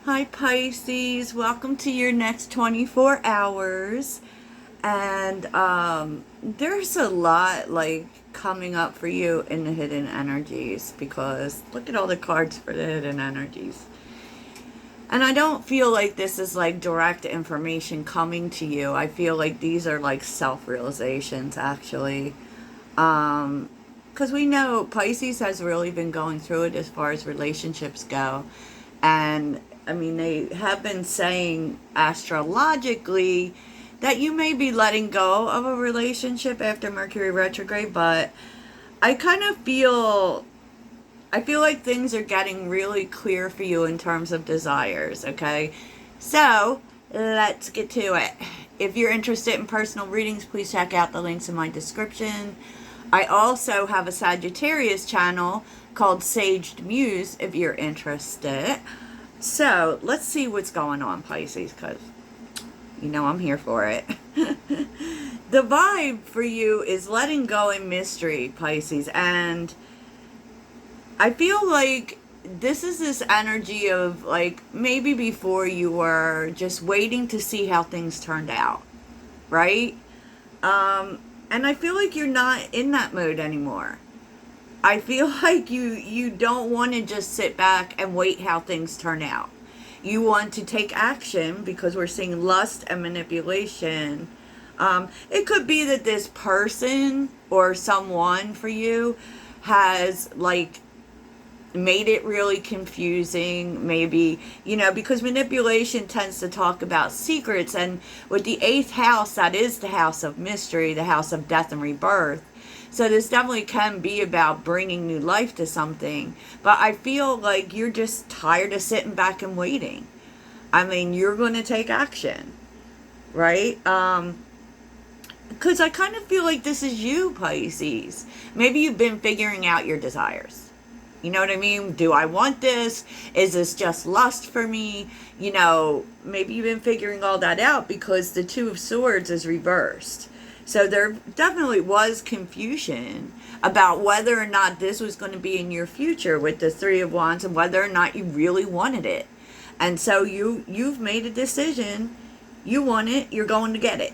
Hi Pisces, welcome to your next 24 hours. And there's a lot like coming up for you in the hidden energies because look at all the cards for the hidden energies. And I don't feel like this is like direct information coming to you. I feel like these are like self-realizations actually. Because we know Pisces has really been going through it as far as relationships go. And I mean, they have been saying astrologically that you may be letting go of a relationship after Mercury retrograde, but I kind of feel I feel like things are getting really clear for you in terms of desires, okay? So, let's get to it. If you're interested in personal readings, please check out the links in my description. I also have a Sagittarius channel called Saged Muse if you're interested. So, let's see what's going on, Pisces, because you know I'm here for it. The vibe for you is letting go in mystery, Pisces, and I feel like this is this energy of like maybe before you were just waiting to see how things turned out, right? And I feel like you're not in that mode anymore. I feel like you don't want to just sit back and wait how things turn out. You want to take action because we're seeing lust and manipulation. It could be that this person or someone for you has like made it really confusing, maybe, because manipulation tends to talk about secrets, and with the 8th house, that is the house of mystery, the house of death and rebirth. So this definitely can be about bringing new life to something, but I feel like you're just tired of sitting back and waiting. I mean, you're going to take action, right? Because I kind of feel like this is you, Pisces. Maybe you've been figuring out your desires. You know what I mean? Do I want this? Is this just lust for me? Maybe you've been figuring all that out because the Two of Swords is reversed. So there definitely was confusion about whether or not this was going to be in your future with the Three of Wands and whether or not you really wanted it. And so you've made a decision. You want it. You're going to get it.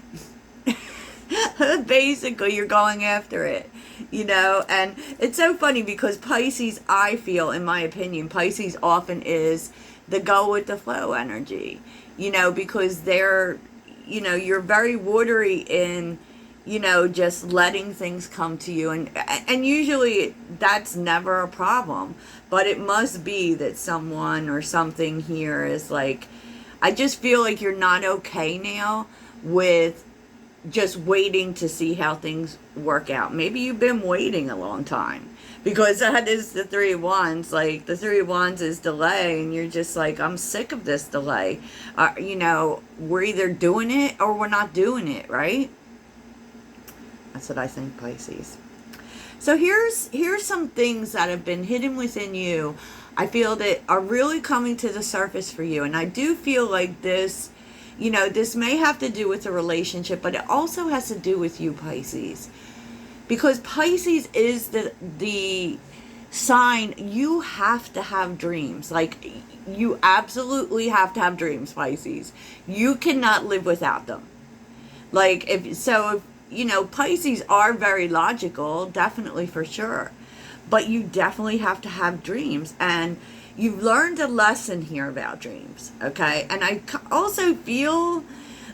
Basically, you're going after it, and it's so funny because Pisces, I feel, in my opinion, Pisces often is the go with the flow energy, because you're very watery in, just letting things come to you, and usually that's never a problem, but it must be that someone or something here is like, I just feel like you're not okay now with just waiting to see how things work out. Maybe you've been waiting a long time because that is the Three of Wands. Like the Three of Wands is delay, and you're just like, I'm sick of this delay. We're either doing it or we're not doing it, right? That's what I think, Pisces. So here's some things that have been hidden within you. I feel that are really coming to the surface for you, and I do feel like this. This may have to do with a relationship, but it also has to do with you, Pisces. Because Pisces is the sign you have to have dreams. Like, you absolutely have to have dreams, Pisces. You cannot live without them. Like, Pisces are very logical, definitely, for sure. But you definitely have to have dreams. And you've learned a lesson here about dreams, okay? And I also feel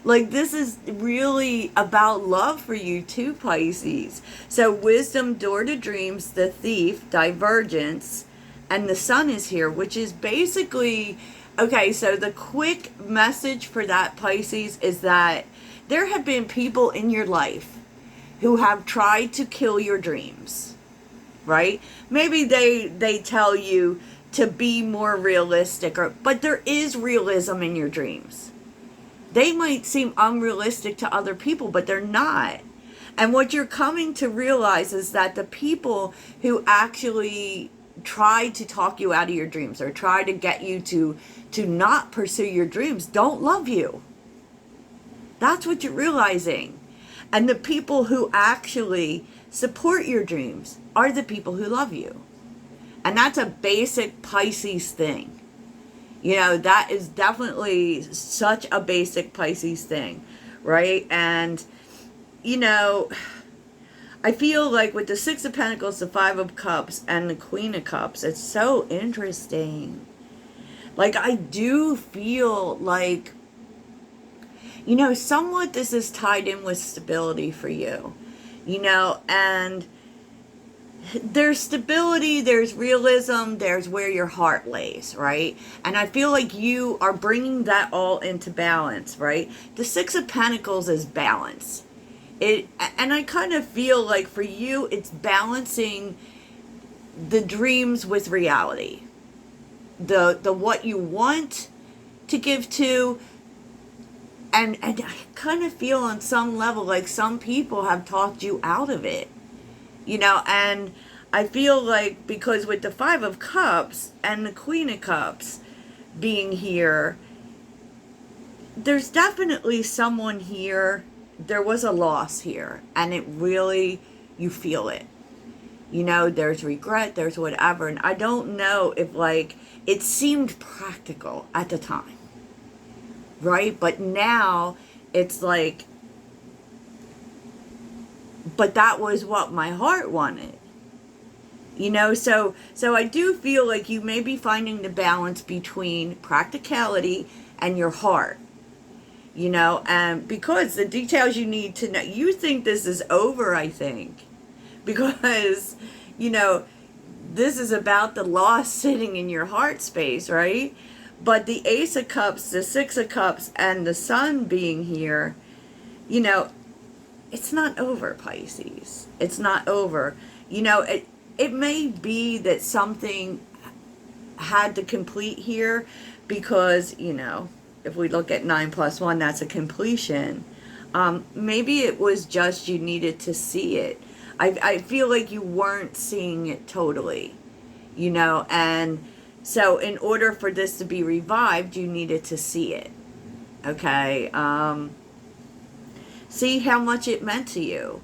like this is really about love for you too, Pisces. So wisdom, door to dreams, the thief, divergence, and the sun is here, which is basically, okay, so the quick message for that, Pisces, is that there have been people in your life who have tried to kill your dreams, right? Maybe they tell you to be more realistic, but there is realism in your dreams. They might seem unrealistic to other people, but they're not. And what you're coming to realize is that the people who actually try to talk you out of your dreams or try to get you to not pursue your dreams don't love you. That's what you're realizing. And the people who actually support your dreams are the people who love you. And that's a basic Pisces thing. You know, that is definitely such a basic Pisces thing, right? And, you know, I feel like with the Six of Pentacles, the Five of Cups, and the Queen of Cups, it's so interesting. Like, I do feel like, you know, somewhat this is tied in with stability for you, you know, and there's stability, there's realism, there's where your heart lays, right? And I feel like you are bringing that all into balance, right? The Six of Pentacles is balance. And I kind of feel like for you, it's balancing the dreams with reality. The what you want to give to, and I kind of feel on some level like some people have talked you out of it. You know, and I feel like because with the Five of Cups and the Queen of Cups being here, there's definitely someone here, there was a loss here, and it really, you feel it. You know, there's regret, there's whatever, and I don't know if, like, it seemed practical at the time, right? But now, it's like, but that was what my heart wanted. You know, so I do feel like you may be finding the balance between practicality and your heart. You know, and because the details you need to know, you think this is over, I think. Because, you know, this is about the loss sitting in your heart space, right? But the Ace of Cups, the Six of Cups, and the Sun being here, you know, it's not over, Pisces. It's not over. You know, it may be that something had to complete here because, you know, if we look at 9 plus 1, that's a completion. Maybe it was just you needed to see it. I feel like you weren't seeing it totally, you know, and so in order for this to be revived, you needed to see it, okay? See how much it meant to you.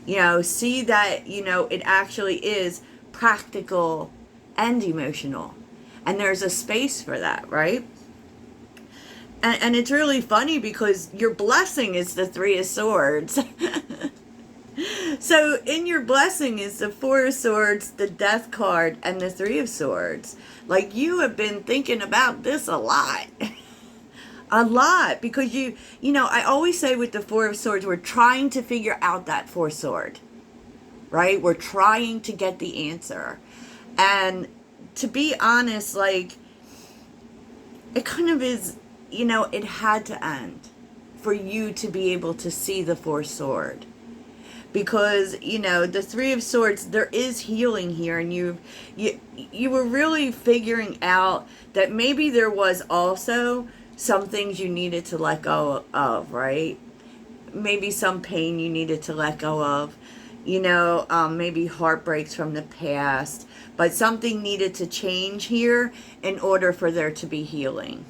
You know, see that, you know, it actually is practical and emotional. And there's a space for that, right? And it's really funny because your blessing is the Three of Swords. So in your blessing is the Four of Swords, the Death card, and the Three of Swords. Like, you have been thinking about this a lot. A lot. Because you know, I always say with the Four of Swords, we're trying to figure out that fourth sword. Right? We're trying to get the answer. And to be honest, like, it kind of is, you know, it had to end for you to be able to see the fourth sword. Because, you know, the Three of Swords, there is healing here, and you were really figuring out that maybe there was also some things you needed to let go of, right? Maybe some pain you needed to let go of, you know, maybe heartbreaks from the past, but something needed to change here in order for there to be healing.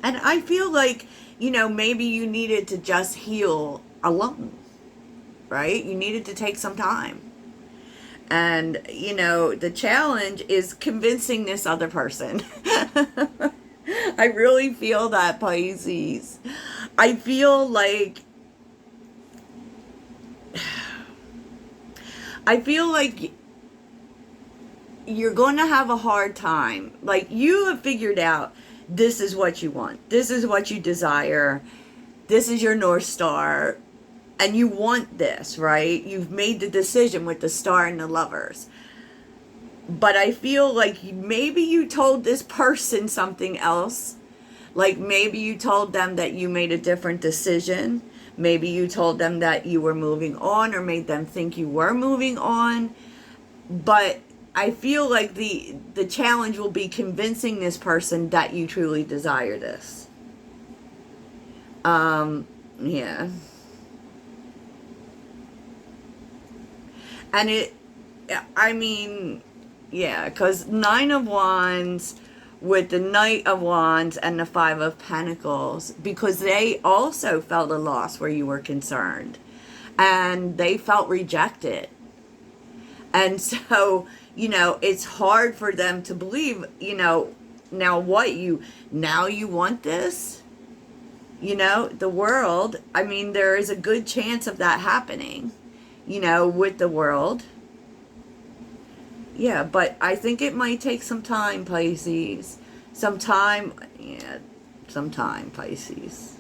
And I feel like, you know, maybe you needed to just heal alone. Right? You needed to take some time. And, you know, the challenge is convincing this other person. I really feel that, Pisces. I feel like you're going to have a hard time. Like, you have figured out this is what you want. This is what you desire. This is your North Star. And you want this, right? You've made the decision with the Star and the Lovers. But I feel like maybe you told this person something else. Like, maybe you told them that you made a different decision. Maybe you told them that you were moving on, or made them think you were moving on. But I feel like the challenge will be convincing this person that you truly desire this. Yeah. And I mean, yeah, because Nine of Wands with the Knight of Wands and the Five of Pentacles, because they also felt a loss where you were concerned. And they felt rejected. And so, you know, it's hard for them to believe, you know, Now what, now you want this? You know, the world, I mean, there is a good chance of that happening, you know, with the world. Yeah, but I think it might take some time, Pisces. Some time, yeah, some time, Pisces.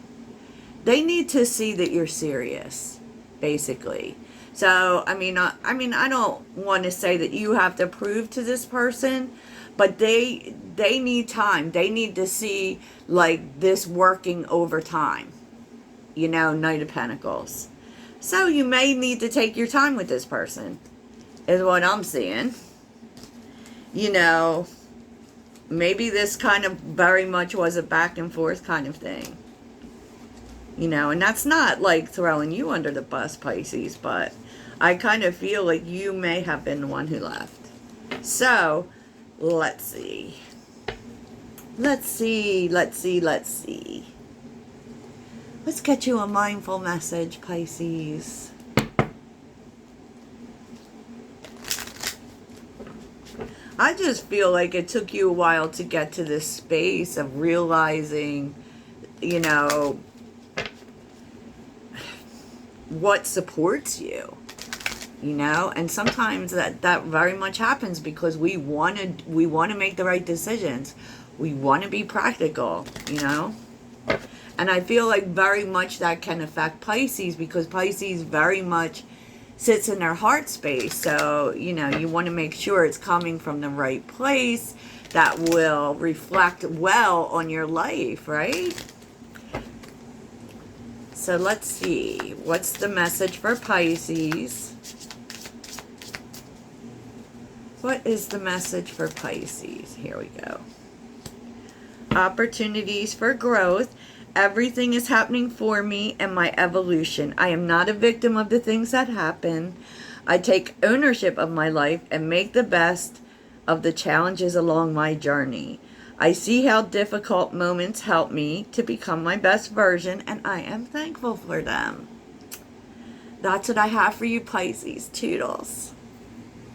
They need to see that you're serious, basically. So, I don't want to say that you have to prove to this person, but they need time. They need to see like this working over time. You know, Knight of Pentacles. So you may need to take your time with this person, is what I'm seeing. You know, maybe this kind of very much was a back and forth kind of thing. You know, and that's not like throwing you under the bus, Pisces, but I kind of feel like you may have been the one who left. So, let's see. Let's see. Let's get you a mindful message, Pisces. I just feel like it took you a while to get to this space of realizing, you know, what supports you, you know, and sometimes that very much happens because we want to make the right decisions. We want to be practical, you know, and I feel like very much that can affect Pisces because Pisces very much sits in their heart space. So, you know, you want to make sure it's coming from the right place that will reflect well on your life, right? So let's see, what's the message for Pisces? What is the message for Pisces? Here we go. Opportunities for growth. Everything is happening for me and my evolution. I am not a victim of the things that happen. I take ownership of my life and make the best of the challenges along my journey. I see how difficult moments help me to become my best version, and I am thankful for them. That's what I have for you, Pisces. Toodles.